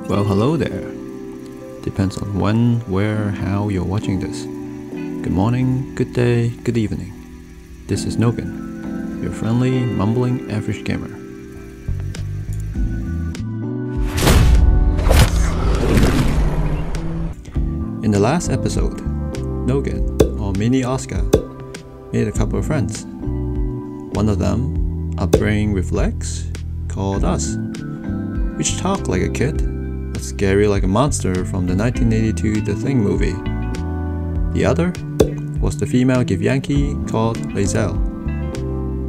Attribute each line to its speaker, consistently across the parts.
Speaker 1: Well, hello there. Depends on when, where, how you're watching this. Good morning, good day, good evening. This is Nogan, your friendly, mumbling average gamer. In the last episode, Nogan, or Mini Oscar, made a couple of friends. One of them, a brain with legs, called us, which talked like a kid, but scary like a monster from the 1982 The Thing movie. The other was the female Githyanki called Lae'zel,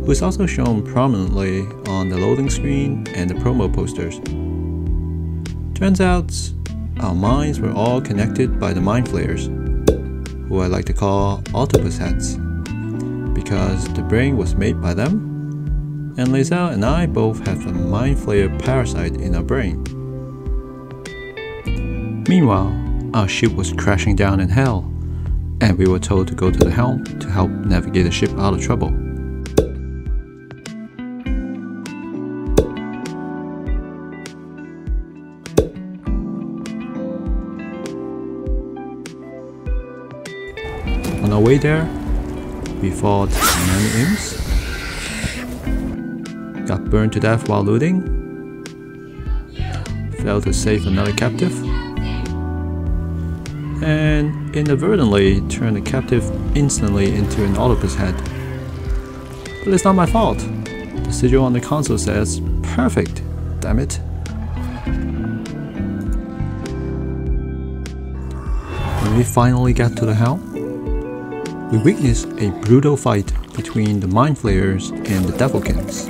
Speaker 1: who is also shown prominently on the loading screen and the promo posters. Turns out, our minds were all connected by the mind flayers, who I like to call octopus heads, because the brain was made by them, and Lae'zel and I both have a mind flayer parasite in our brain. Meanwhile, our ship was crashing down in hell, and we were told to go to the helm to help navigate the ship out of trouble. On our way there, we fought many imps, got burned to death while looting, failed to save another captive, and inadvertently turned a captive instantly into an octopus head. But it's not my fault. The sigil on the console says perfect, damn it. When we finally got to the helm, we witnessed a brutal fight between the mind flayers and the devilkins.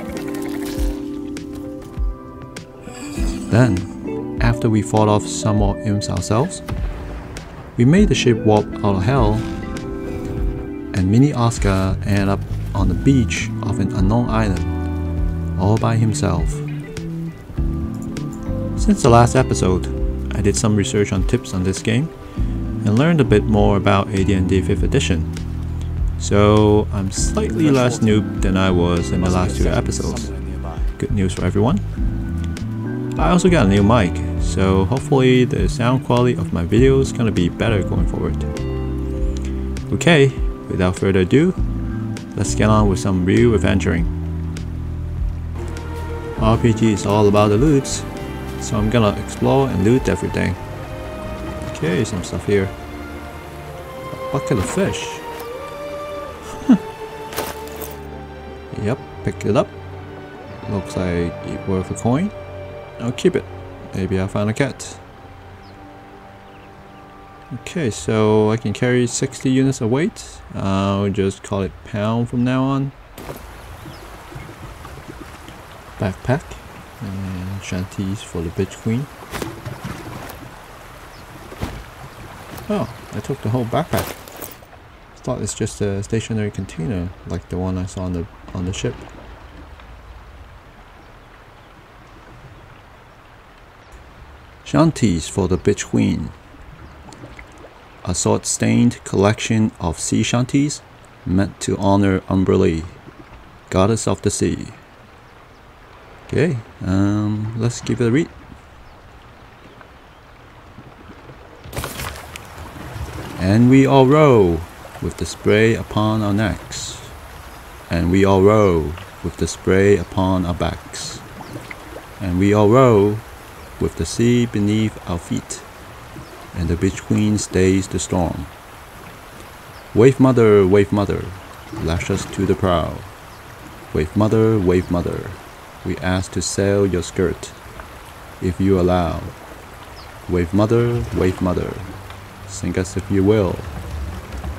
Speaker 1: Then, after we fought off some more imps ourselves, we made the ship warp out of hell, and Mini Oscar ended up on the beach of an unknown island, all by himself. Since the last episode, I did some research on tips on this game, and learned a bit more about AD&D 5th edition. So I'm slightly less noob than I was in the last two episodes. Good news for everyone. I also got a new mic, so hopefully the sound quality of my video is gonna be better going forward. Okay, without further ado, let's get on with some real adventuring. RPG is all about the loots, so I'm gonna explore and loot everything. Okay, some stuff here. A bucket of fish. Yep, picked it up. Looks like it's worth a coin. I'll keep it. Maybe I'll find a cat. Okay, so I can carry 60 units of weight. I'll just call it pound from now on. Backpack. And shanties for the bitch queen. Oh, I took the whole backpack. I thought it's just a stationary container like the one I saw on the ship. Shanties for the bitch queen. A sword-stained collection of sea shanties meant to honor Umberlee, goddess of the sea. Okay, let's give it a read. And we all row with the spray upon our necks, and we all row with the spray upon our backs, and we all row with the sea beneath our feet, and the bitch queen stays the storm. Wave mother, lash us to the prow. Wave mother, we ask to sail your skirt, if you allow. Wave mother, sink us if you will.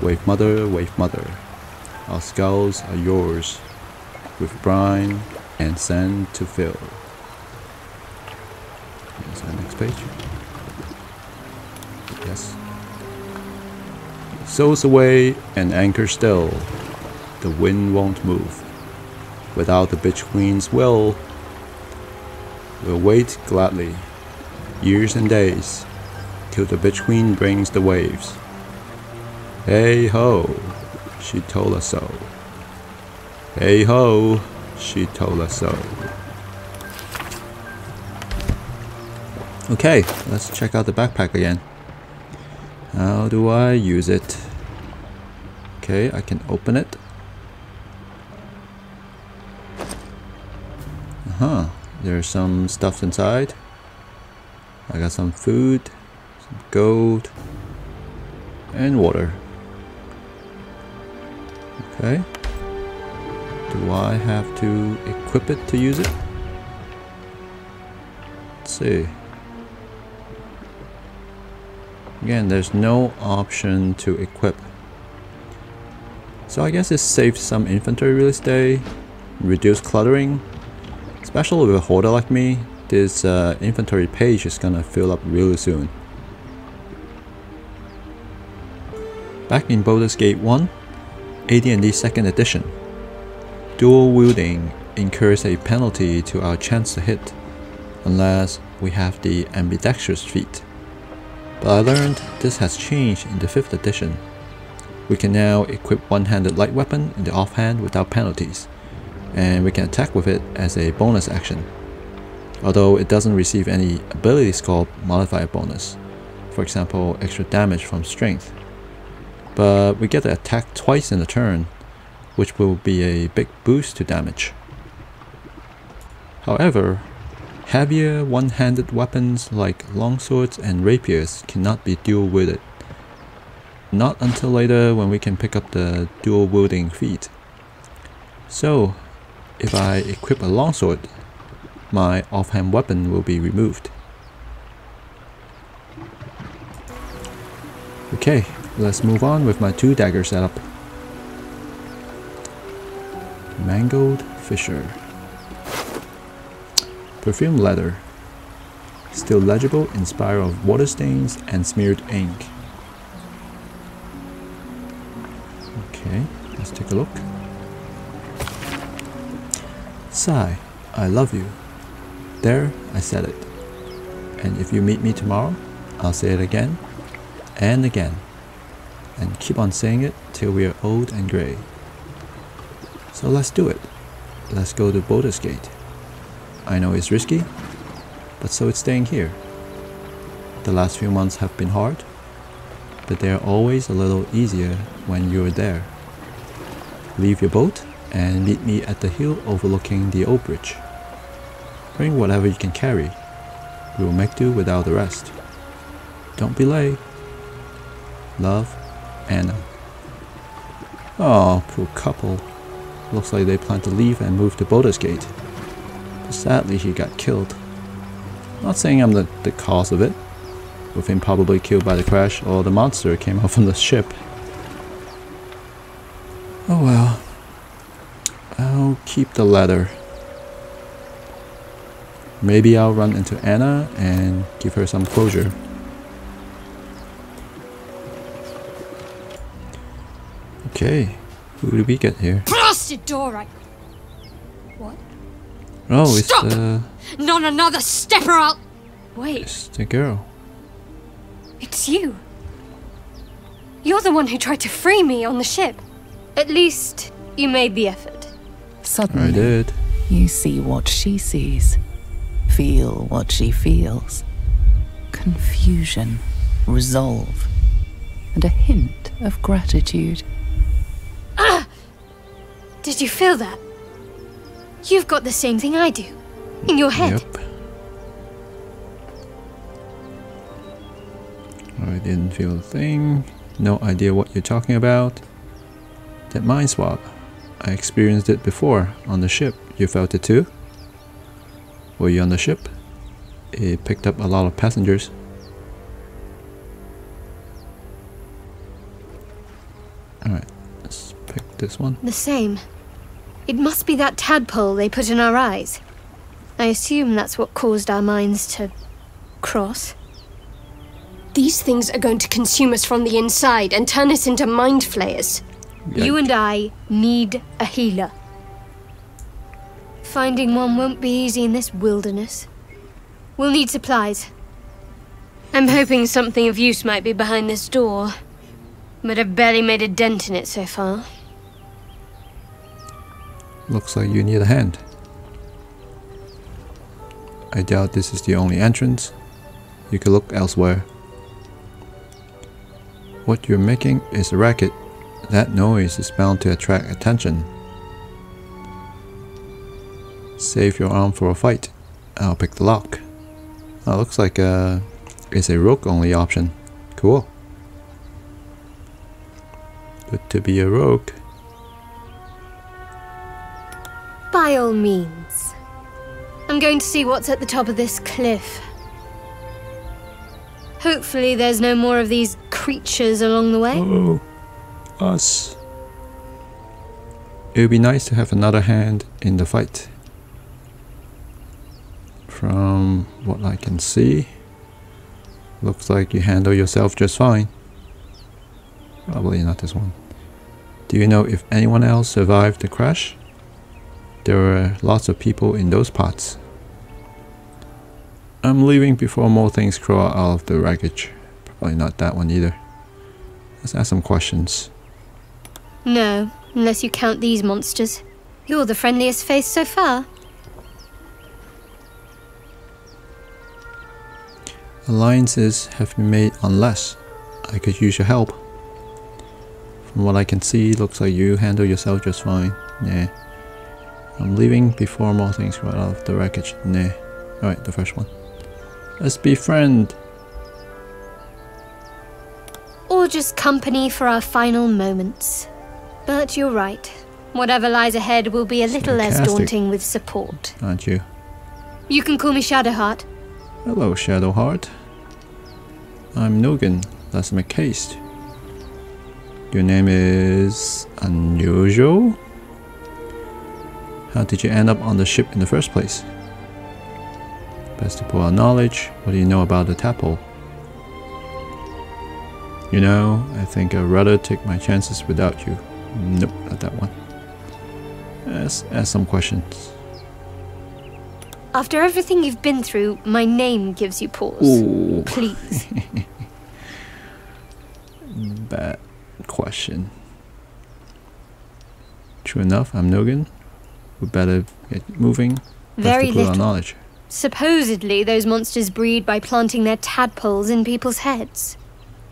Speaker 1: Wave mother, our skulls are yours, with brine and sand to fill. Is that next page? Yes. Sails away and anchor still, the wind won't move. Without the bitch queen's will, we'll wait gladly, years and days, till the bitch queen brings the waves. Hey ho, she told us so. Hey ho, she told us so. Okay, let's check out the backpack again. How do I use it? Okay, I can open it. There's some stuff inside. I got some food, some gold, and water. Okay. Do I have to equip it to use it? Let's see. Again, there's no option to equip. So I guess it saves some inventory real estate, reduce cluttering. Especially with a hoarder like me, this inventory page is gonna fill up really soon. Back in Baldur's Gate 1, AD&D 2nd edition, dual wielding incurs a penalty to our chance to hit, unless we have the ambidextrous feat. But I learned this has changed in the 5th edition. We can now equip one-handed light weapon in the offhand without penalties, and we can attack with it as a bonus action, although it doesn't receive any ability score modifier bonus, for example extra damage from strength. But we get to attack twice in a turn, which will be a big boost to damage. However, heavier one-handed weapons like longswords and rapiers cannot be dual wielded, not until later when we can pick up the dual wielding feat. So if I equip a longsword, my offhand weapon will be removed. Okay, let's move on with my 2 dagger setup. Mangled Fisher. Perfume leather. Still legible in spite of water stains and smeared ink. Okay, let's take a look. Sigh, I love you. There, I said it. And if you meet me tomorrow, I'll say it again and again, and keep on saying it till we are old and grey. So let's do it. Let's go to Baldur's Gate. I know it's risky, but so it's staying here. The last few months have been hard, but they are always a little easier when you're there. Leave your boat and meet me at the hill overlooking the old bridge. Bring whatever you can carry. We will make do without the rest. Don't be late. Love, Anna. Oh, poor couple. Looks like they plan to leave and move to Baldur's Gate. But sadly he got killed. Not saying I'm the cause of it, with him probably killed by the crash or the monster came out from the ship. Oh well. I'll keep the letter. Maybe I'll run into Anna and give her some closure. Okay, who do we get here?
Speaker 2: Blasted door! What?
Speaker 1: Oh, it's
Speaker 2: Stop!
Speaker 1: the...
Speaker 2: Not another step or I'll... Wait.
Speaker 1: It's the girl.
Speaker 2: It's you. You're the one who tried to free me on the ship. At least, you made the effort.
Speaker 3: Suddenly,
Speaker 1: I did.
Speaker 3: You see what she sees, feel what she feels. Confusion, resolve, and a hint of gratitude.
Speaker 2: Ah! Did you feel that? You've got the same thing I do. In your head.
Speaker 1: Yep. I didn't feel a thing. No idea what you're talking about. That mind swap. I experienced it before on the ship. You felt it too? Were you on the ship? It picked up a lot of passengers. Alright, let's pick this one.
Speaker 2: The same. It must be that tadpole they put in our eyes. I assume that's what caused our minds to cross. These things are going to consume us from the inside and turn us into mind flayers.
Speaker 1: Yikes.
Speaker 2: You and I need a healer. Finding one won't be easy in this wilderness. We'll need supplies. I'm hoping something of use might be behind this door, but I've barely made a dent in it so far.
Speaker 1: Looks like you need a hand. I doubt this is the only entrance. You could look elsewhere. What you're making is a racket. That noise is bound to attract attention. Save your arm for a fight. I'll pick the lock. Oh, looks like it's a rogue only option. Cool. Good to be a rogue.
Speaker 2: By all means. I'm going to see what's at the top of this cliff. Hopefully there's no more of these creatures along the way.
Speaker 1: Oh, us. It would be nice to have another hand in the fight. From what I can see, looks like you handle yourself just fine. Probably not this one. Do you know if anyone else survived the crash? There were lots of people in those pots. I'm leaving before more things crawl out of the wreckage. Probably not that one either. Let's ask some questions.
Speaker 2: No, unless you count these monsters. You're the friendliest face so far.
Speaker 1: Alliances have been made unless I could use your help. From what I can see, looks like you handle yourself just fine. Nah. I'm leaving before more things crawl out of the wreckage. Nah. Alright, the first one. Let's be friends.
Speaker 2: Or just company for our final moments. But you're right. Whatever lies ahead will be a little less daunting with support.
Speaker 1: Aren't you?
Speaker 2: You can call me Shadowheart.
Speaker 1: Hello, Shadowheart. I'm Nogan. Let's make haste. Your name is unusual? How did you end up on the ship in the first place? Best to pull out knowledge. What do you know about the tadpole? You know, I think I'd rather take my chances without you. Nope, not that one. Let's ask some questions.
Speaker 2: After everything you've been through, my name gives you pause.
Speaker 1: Ooh.
Speaker 2: Please.
Speaker 1: Bad question. True enough, I'm Nogan. We better get moving.
Speaker 2: Very little.
Speaker 1: Knowledge.
Speaker 2: Supposedly, those monsters breed by planting their tadpoles in people's heads.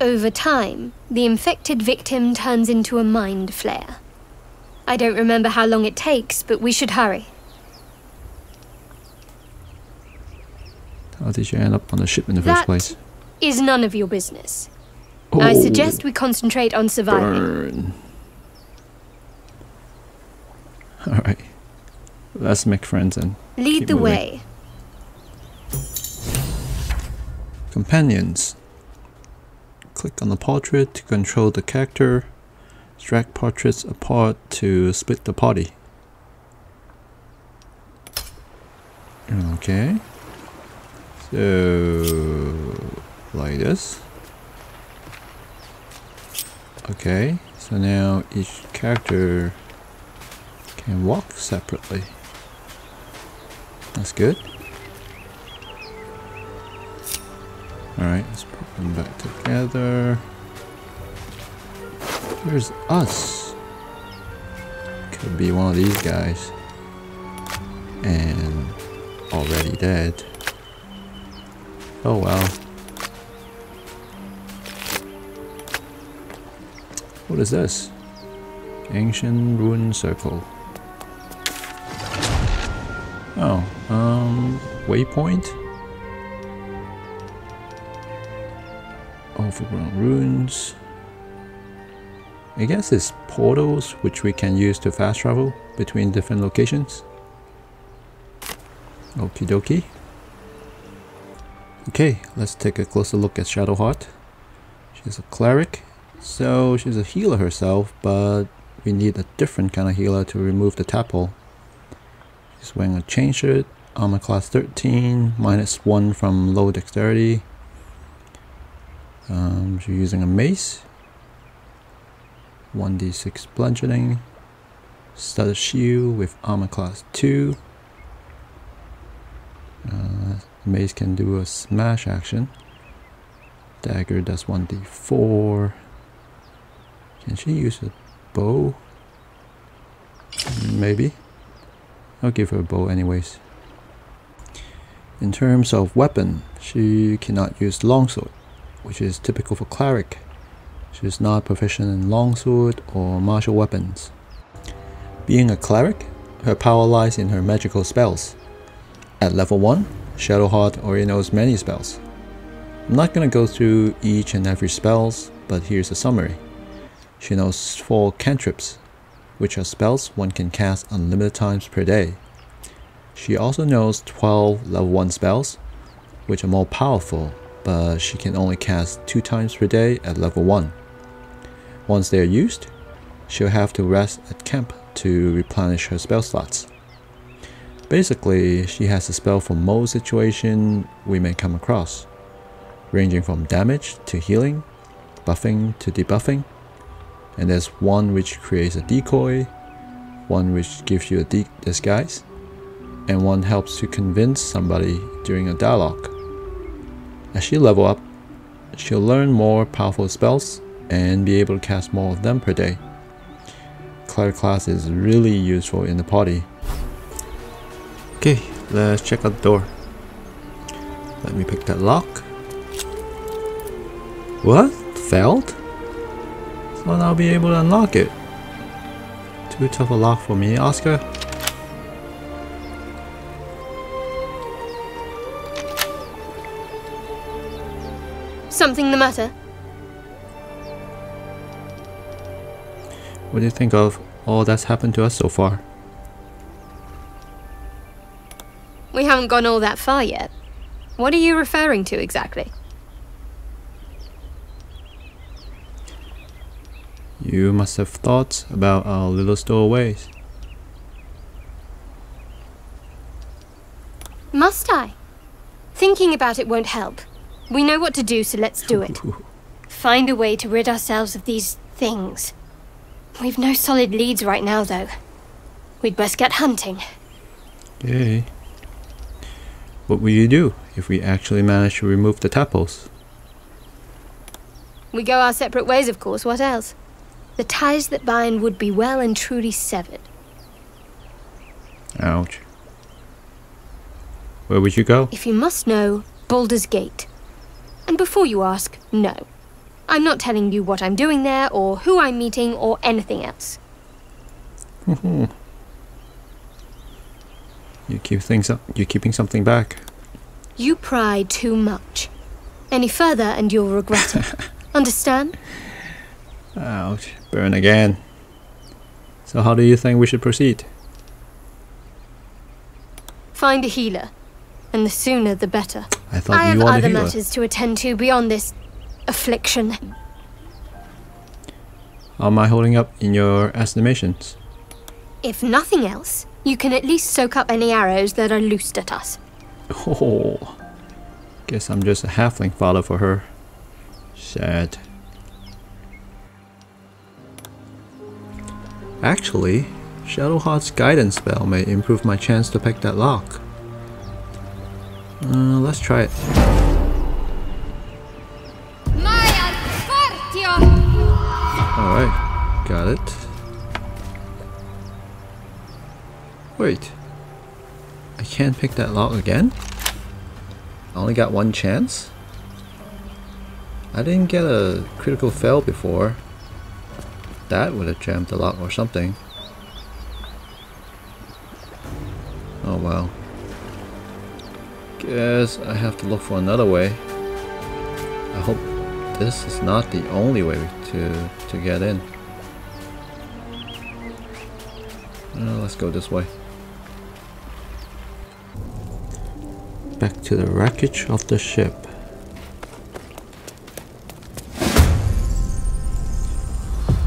Speaker 2: Over time, the infected victim turns into a mind flayer. I don't remember how long it takes, but we should hurry.
Speaker 1: How did you end up on the ship in the first place?
Speaker 2: That is none of your business.
Speaker 1: Oh,
Speaker 2: I suggest we concentrate on surviving.
Speaker 1: Burn. Alright. Let's make friends and
Speaker 2: Lead the
Speaker 1: moving.
Speaker 2: way.
Speaker 1: Companions. Click on the portrait to control the character. Drag portraits apart to split the party. Okay. So, like this. Okay, so now each character can walk separately. That's good. Alright, let's put them back together. Here's us. Could be one of these guys. And already dead. Oh well. What is this? Ancient Ruin Circle. Oh, waypoint? Overgrown ruins. I guess it's portals which we can use to fast travel between different locations. Okie dokie. Okay, let's take a closer look at Shadowheart. She's a cleric, so she's a healer herself, but we need a different kind of healer to remove the tadpole. She's wearing a chain shirt, armor class 13, -1 from low dexterity. She's using a mace, 1d6 bludgeoning, studded shield with armor class 2. Mace can do a smash action. Dagger does 1d4. Can she use a bow? Maybe. I'll give her a bow anyways. In terms of weapon, she cannot use longsword, which is typical for cleric. She is not proficient in longsword or martial weapons. Being a cleric, her power lies in her magical spells. At level 1, Shadowheart already knows many spells. I'm not gonna go through each and every spells, but here's a summary. She knows 4 cantrips, which are spells one can cast unlimited times per day. She also knows 12 level 1 spells, which are more powerful, but she can only cast 2 times per day at level 1. Once they are used, she'll have to rest at camp to replenish her spell slots. Basically, she has a spell for most situations we may come across, ranging from damage to healing, buffing to debuffing, and there's one which creates a decoy, one which gives you a disguise, and one helps to convince somebody during a dialogue. As she level up, she'll learn more powerful spells and be able to cast more of them per day. Cleric class is really useful in the party. Okay, let's check out the door. Let me pick that lock. What? Failed? Thought I'll be able to unlock it. Too tough a lock for me, Oscar.
Speaker 2: Something the matter?
Speaker 1: What do you think of all that's happened to us so far?
Speaker 2: We haven't gone all that far yet. What are you referring to exactly?
Speaker 1: You must have thoughts about our little stowaways.
Speaker 2: Must I? Thinking about it won't help. We know what to do, so let's do it. Find a way to rid ourselves of these things. We've no solid leads right now, though. We'd best get hunting.
Speaker 1: Okay. What will you do if we actually manage to remove the tadpoles?
Speaker 2: We go our separate ways, of course. What else? The ties that bind would be well and truly severed.
Speaker 1: Ouch. Where would you go?
Speaker 2: If you must know, Baldur's Gate. And before you ask, no. I'm not telling you what I'm doing there, or who I'm meeting, or anything else.
Speaker 1: You keep things up. You're keeping something back.
Speaker 2: You pry too much. Any further and you'll regret it. Understand?
Speaker 1: Ouch. Burn again. So how do you think we should proceed?
Speaker 2: Find a healer. And the sooner the better.
Speaker 1: I thought
Speaker 2: I
Speaker 1: you
Speaker 2: have
Speaker 1: were the
Speaker 2: other
Speaker 1: healer.
Speaker 2: matters to attend to beyond this affliction.
Speaker 1: How am I holding up in your estimations?
Speaker 2: If nothing else, you can at least soak up any arrows that are loosed at us.
Speaker 1: Oh, guess I'm just a halfling father for her. Sad. Actually, Shadowheart's guidance spell may improve my chance to pick that lock. Let's try it. Alright, got it. Wait, I can't pick that lock again? I only got one chance? I didn't get a critical fail before. That would have jammed the lock or something. Oh well. Guess I have to look for another way. I hope this is not the only way to get in. Let's go this way. Back to the wreckage of the ship.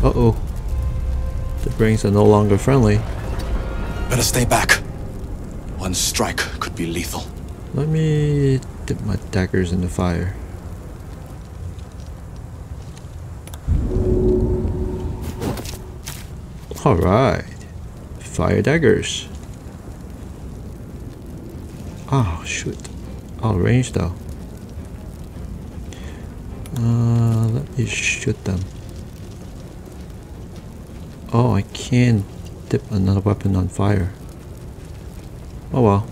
Speaker 1: Uh-oh. The brains are no longer friendly.
Speaker 4: Better stay back. One strike could be lethal.
Speaker 1: Let me dip my daggers in the fire. Alright. Fire daggers. Oh shoot. Out of range though. Let me shoot them. Oh, I can't dip another weapon on fire. Oh well.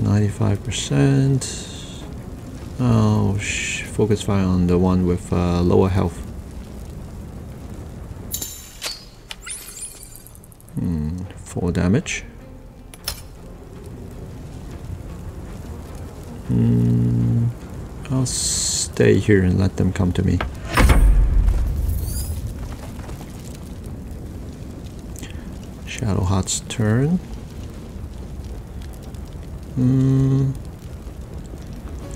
Speaker 1: 95%. Oh, focus fire on the one with lower health. 4 damage. I'll stay here and let them come to me. Shadowheart's turn.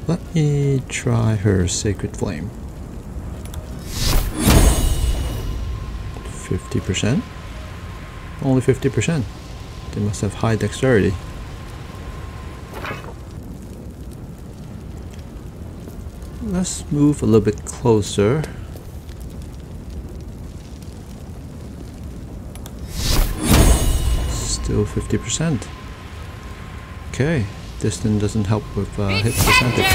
Speaker 1: Let me try her Sacred Flame. 50%? Only 50%. They must have high dexterity. Let's move a little bit closer. Still 50%. Okay, distance doesn't help with hit percentage.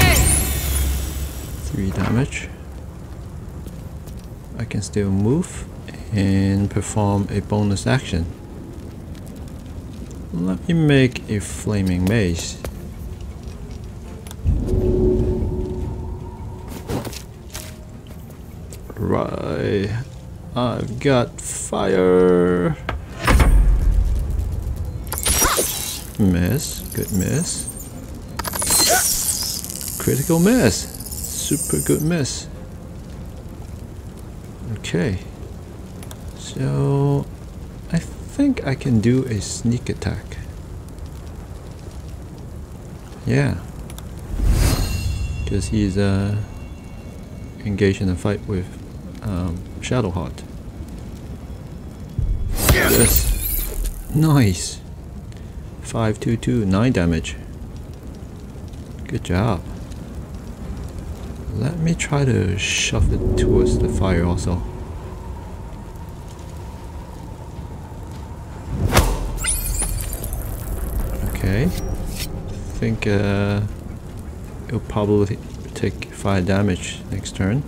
Speaker 1: 3 damage. I can still move and perform a bonus action. Let me make a flaming mace. Right, I've got fire. Miss, good miss. Critical miss, super good miss. Okay, so I think I can do a sneak attack. Yeah, because he's engaged in a fight with Shadowheart. Yes, nice. 522, 9 damage. Good job. Let me try to shove it towards the fire also. Okay. I think it'll probably take 5 damage next turn.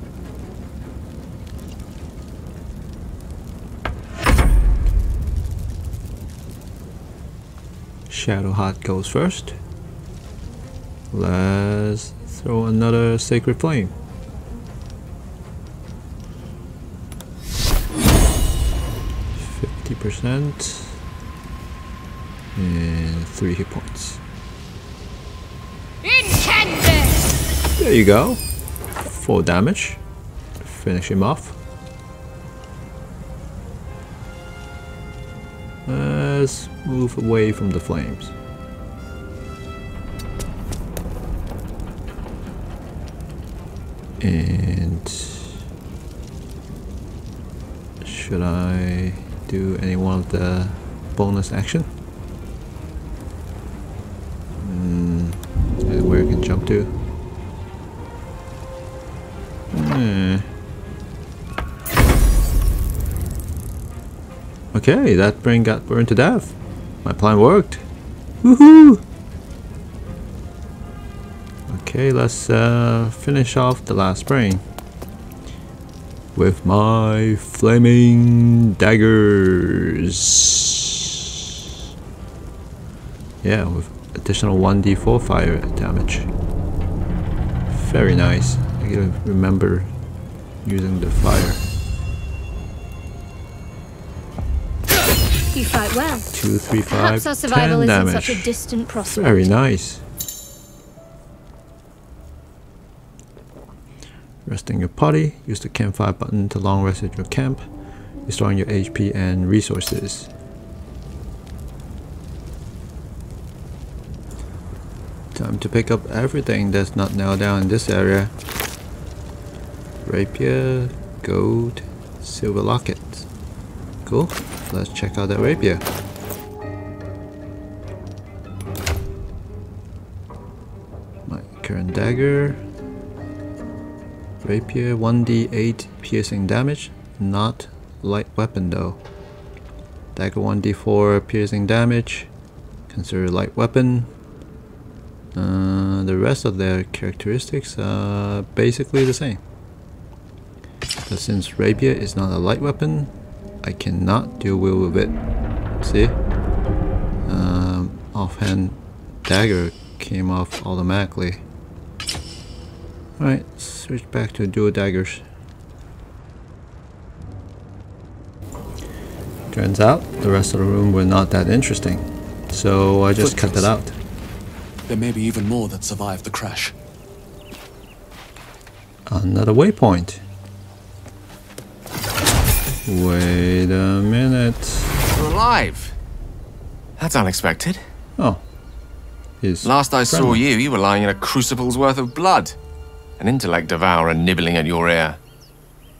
Speaker 1: Shadowheart goes first. Let's throw another Sacred Flame. %, and 3 hit points. Intended. There you go. 4 damage. Finish him off. Let's move away from the flames. And should I do any one of the bonus action? Where I can jump to? Okay, that brain got burned to death. My plan worked. Woohoo! Okay, let's finish off the last brain with my flaming daggers. Yeah, with additional 1d4 fire damage. Very nice. I gotta remember using the fire.
Speaker 2: You fight well.
Speaker 1: 2, 3, 5,
Speaker 2: Perhaps our survival
Speaker 1: 10
Speaker 2: isn't
Speaker 1: damage.
Speaker 2: such a distant prospect.
Speaker 1: Very nice. Resting your party. Use the campfire button to long rest at your camp, restoring your HP and resources. Time to pick up everything that's not nailed down in this area. Rapier, gold, silver locket. Cool. Let's check out that rapier. My current dagger. Rapier, 1d8 piercing damage. Not light weapon though. Dagger, 1d4 piercing damage. Consider light weapon. The rest of their characteristics are basically the same. But since rapier is not a light weapon, I cannot deal well with it. See? Offhand dagger came off automatically. Alright, switch back to dual daggers. Turns out the rest of the room were not that interesting, so I just cut it out.
Speaker 4: There may be even more that survived the crash.
Speaker 1: Another waypoint. Wait a minute.
Speaker 5: You're alive. That's unexpected.
Speaker 1: Oh.
Speaker 5: Last I saw you, you were lying in a crucible's worth of blood. An intellect devourer nibbling at your ear.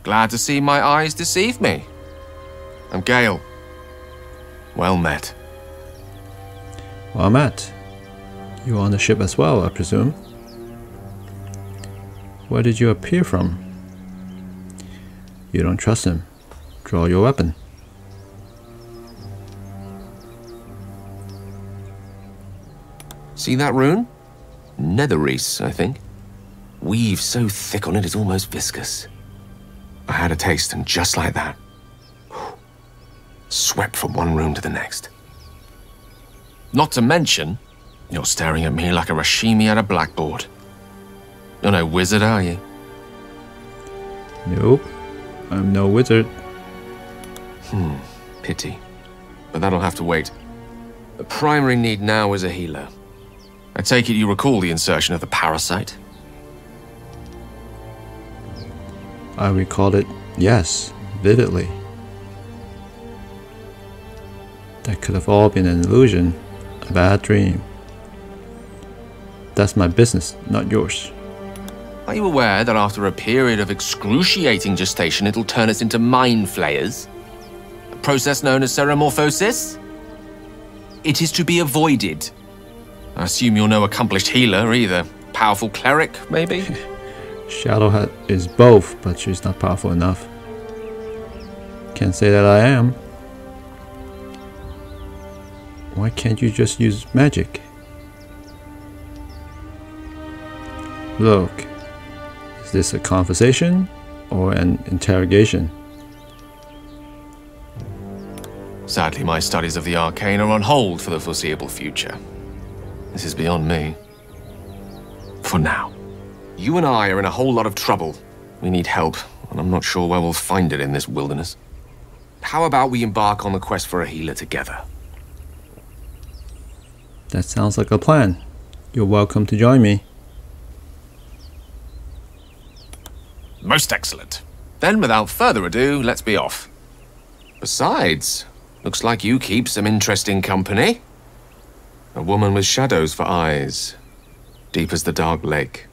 Speaker 5: Glad to see my eyes deceive me. I'm Gale. Well met.
Speaker 1: Well met. You're on the ship as well, I presume. Where did you appear from? You don't trust him. Draw your weapon.
Speaker 5: See that rune? Netherreese, I think. Weave so thick on it it's almost viscous. I had a taste and just like that. Swept from one room to the next. Not to mention, you're staring at me like a Rashimi at a blackboard. You're no wizard, are you?
Speaker 1: Nope. I'm no wizard.
Speaker 5: Pity. But that'll have to wait. The primary need now is a healer. I take it you recall the insertion of the parasite?
Speaker 1: I recalled it, yes, vividly. That could have all been an illusion, a bad dream. That's my business, not yours.
Speaker 5: Are you aware that after a period of excruciating gestation, it'll turn us into mind flayers? A process known as ceremorphosis? It is to be avoided. I assume you're no accomplished healer either. Powerful cleric, maybe?
Speaker 1: Shadowheart is both, but she's not powerful enough. Can't say that I am. Why can't you just use magic? Look, is this a conversation or an interrogation?
Speaker 5: Sadly, my studies of the arcane are on hold for the foreseeable future. This is beyond me. For now. You and I are in a whole lot of trouble. We need help, and I'm not sure where we'll find it in this wilderness. How about we embark on the quest for a healer together?
Speaker 1: That sounds like a plan. You're welcome to join me.
Speaker 5: Most excellent. Then, without further ado, let's be off. Besides, looks like you keep some interesting company. A woman with shadows for eyes, deep as the dark lake.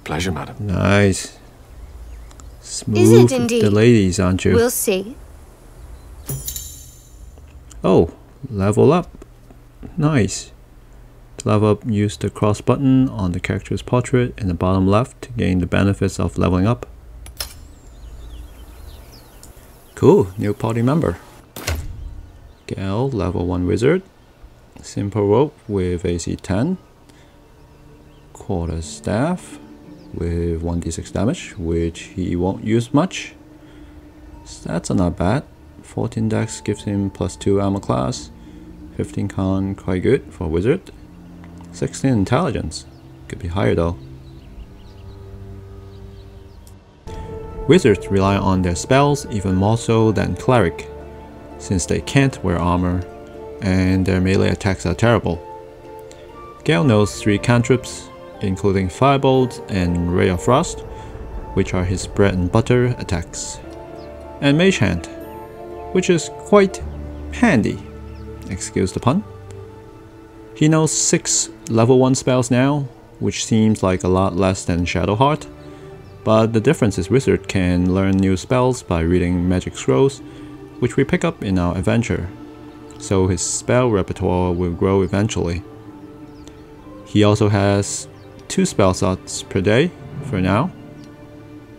Speaker 5: Pleasure, madam.
Speaker 1: Nice. Smooth
Speaker 2: Is it indeed?
Speaker 1: the ladies, aren't you?
Speaker 2: We'll see.
Speaker 1: Oh, level up. Nice. To level up, use the cross button on the character's portrait in the bottom left to gain the benefits of leveling up. Cool, new party member. Gale, level 1 wizard. Simple rope with AC 10. Quarter staff with 1d6 damage, which he won't use much. Stats are not bad. 14 dex gives him +2 armor class. 15 con, quite good for a wizard. 16 intelligence, could be higher though. Wizards rely on their spells even more so than cleric, since they can't wear armor and their melee attacks are terrible. Gale knows 3 cantrips, including Firebolt and Ray of Frost, which are his bread and butter attacks, and Mage Hand, which is quite handy, excuse the pun. He knows 6 level 1 spells now, which seems like a lot less than Shadowheart, but the difference is Wizard can learn new spells by reading magic scrolls, which we pick up in our adventure, so his spell repertoire will grow eventually. He also has 2 spell slots per day for now,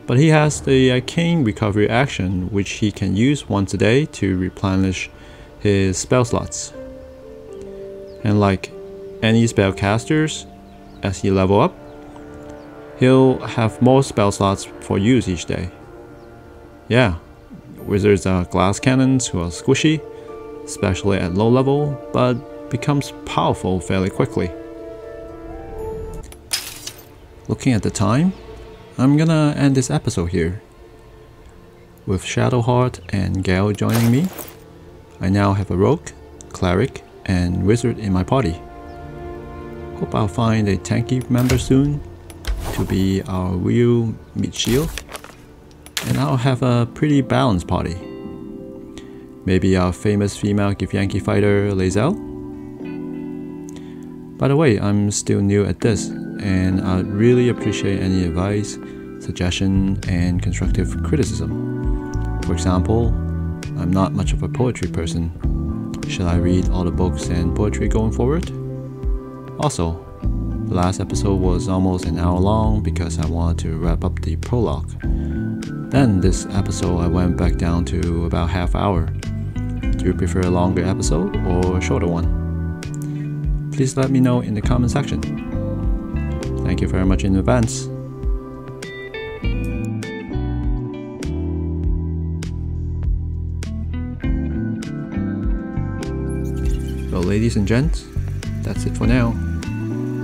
Speaker 1: but he has the arcane recovery action, which he can use once a day to replenish his spell slots. And like any spellcasters, as he level up, he'll have more spell slots for use each day. Yeah, wizards are glass cannons who are squishy, especially at low level, but becomes powerful fairly quickly. looking at the time, I'm gonna end this episode here. With Shadowheart and Gale joining me, I now have a rogue, cleric, and wizard in my party. Hope I'll find a tanky member soon to be our real meat shield, and I'll have a pretty balanced party. Maybe our famous female Githyanki fighter Lae'zel. By the way, I'm still new at this, and I'd really appreciate any advice, suggestion, and constructive criticism. For example, I'm not much of a poetry person. Should I read all the books and poetry going forward? Also, the last episode was almost an hour long because I wanted to wrap up the prologue. Then this episode I went back down to about half hour. Do you prefer a longer episode or a shorter one? Please let me know in the comment section. Thank you very much in advance. Well, ladies and gents, that's it for now.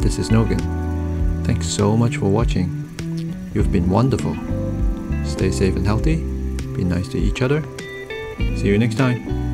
Speaker 1: This is Nogan. Thanks so much for watching. You've been wonderful. Stay safe and healthy. Be nice to each other. See you next time.